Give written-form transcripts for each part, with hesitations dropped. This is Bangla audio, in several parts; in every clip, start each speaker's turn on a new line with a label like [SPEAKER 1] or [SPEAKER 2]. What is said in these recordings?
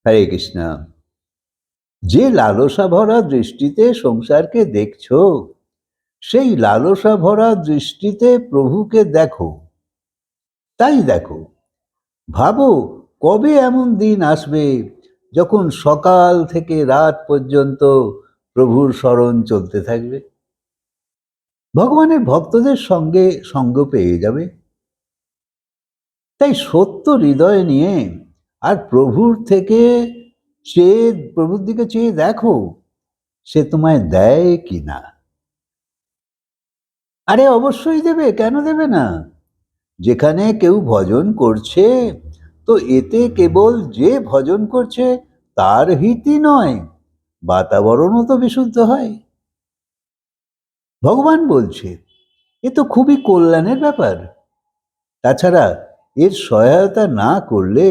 [SPEAKER 1] হরে কৃষ্ণ। যে লালসা ভরা দৃষ্টিতে সংসারকে দেখছো, সেই লালসা ভরা দৃষ্টিতে প্রভুকে দেখো। তাই দেখো, ভাবো কবে এমন দিন আসবে যখন সকাল থেকে রাত পর্যন্ত প্রভুর স্মরণ চলতে থাকবে, ভগবানের ভক্তদের সঙ্গে সঙ্গ পেয়ে যাবে। তাই সত্য হৃদয় নিয়ে আর প্রভুর দিকে চেয়ে দেখো, সে তোমায় দেয় কি না। আরে অবশ্যই দেবে, কেন দেবে না। যেখানে কেউ ভজন করছে, তো এতে কেবল যে ভজন করছে তার হিতই নয়, বাতাবরণও তো বিশুদ্ধ হয়। ভগবান বলছে এ তো খুবই কল্যাণের ব্যাপার। তাছাড়া এর সহায়তা না করলে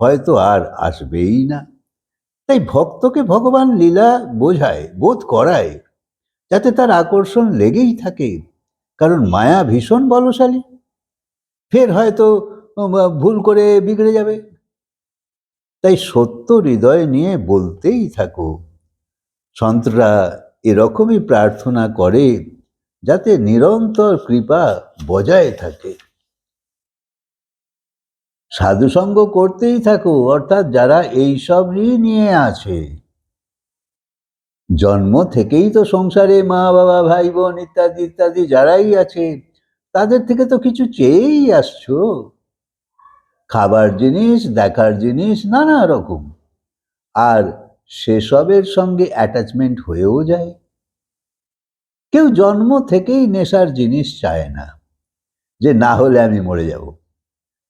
[SPEAKER 1] হয়তো আর আসবেই না। তাই ভক্তকে ভগবান লীলা বোধ করায়, যাতে তার আকর্ষণ লেগেই থাকে। কারণ মায়া ভীষণ বলশালী, ফের হয়তো ভুল করে বিগড়ে যাবে। তাই সত্য হৃদয় নিয়ে বলতেই থাকো। সন্তরা এরকমই প্রার্থনা করে, যাতে নিরন্তর কৃপা বজায় থাকে। সাধুসঙ্গ করতেই থাকো, অর্থাৎ যারা এইসবই নিয়ে আছে। জন্ম থেকেই তো সংসারে মা বাবা ভাই বোন ইত্যাদি ইত্যাদি যারাই আছে, তাদের থেকে তো কিছু চেয়েই আসছো। খাবার জিনিস, দেখার জিনিস নানা রকম। আর সেসবের সঙ্গে অ্যাটাচমেন্ট হয়েও যায়। কেউ জন্ম থেকেই নেশার জিনিস চায় না, যে না হলে আমি মরে যাব।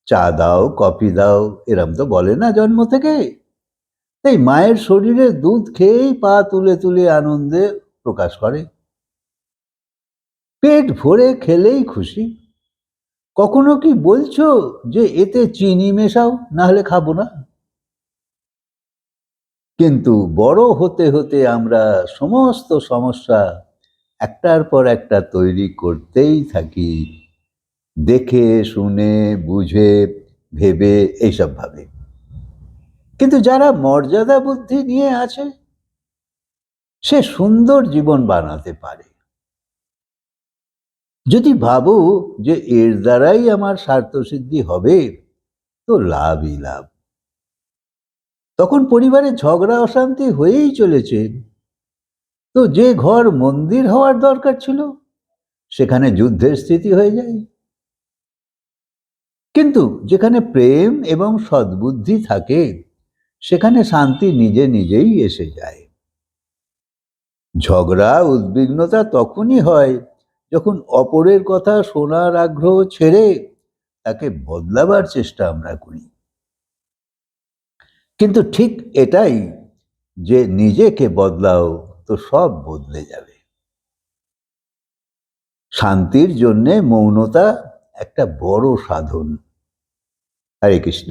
[SPEAKER 1] চা দাও, কফি দাও, এরম তো বলে না জন্ম থেকে। তাই মায়ের শরীরে দুধ খেয়েই পা তুলে তুলে আনন্দে প্রকাশ করে। পেট ভরে খেলেই খুশি। কখনো কি বলছো যে এতে চিনি মেশাও, না হলে খাবো না? কিন্তু বড় হতে হতে আমরা সমস্ত সমস্যা একটার পর একটা তৈরি করতেই থাকি, দেখে শুনে বুঝে ভেবে এইসব ভাবে। কিন্তু যারা মর্যাদা বুদ্ধি নিয়ে আছে, সে সুন্দর জীবন বানাতে পারে। যদি ভাবো যে এর দ্বারাই আমার স্বার্থসিদ্ধি হবে, তো লাভই লাভ। তখন পরিবারে ঝগড়া অশান্তি হয়েই চলেছে। তো যে ঘর মন্দির হওয়ার দরকার ছিল, সেখানে যুদ্ধের স্থিতি হয়ে যায়। কিন্তু যেখানে প্রেম এবং সদ্বুদ্ধি থাকে, সেখানে শান্তি নিজে নিজেই এসে যায়। ঝগড়া উদ্বিগ্নতা তখনই হয় যখন অপরের কথা শোনার আগ্রহ ছেড়ে তাকে বদলাবার চেষ্টা আমরা করি। কিন্তু ঠিক এটাই, যে নিজেকে বদলাও তো সব বদলে যাবে। শান্তির জন্যে মৌনতা একটা বড় সাধন। হরে কৃষ্ণ।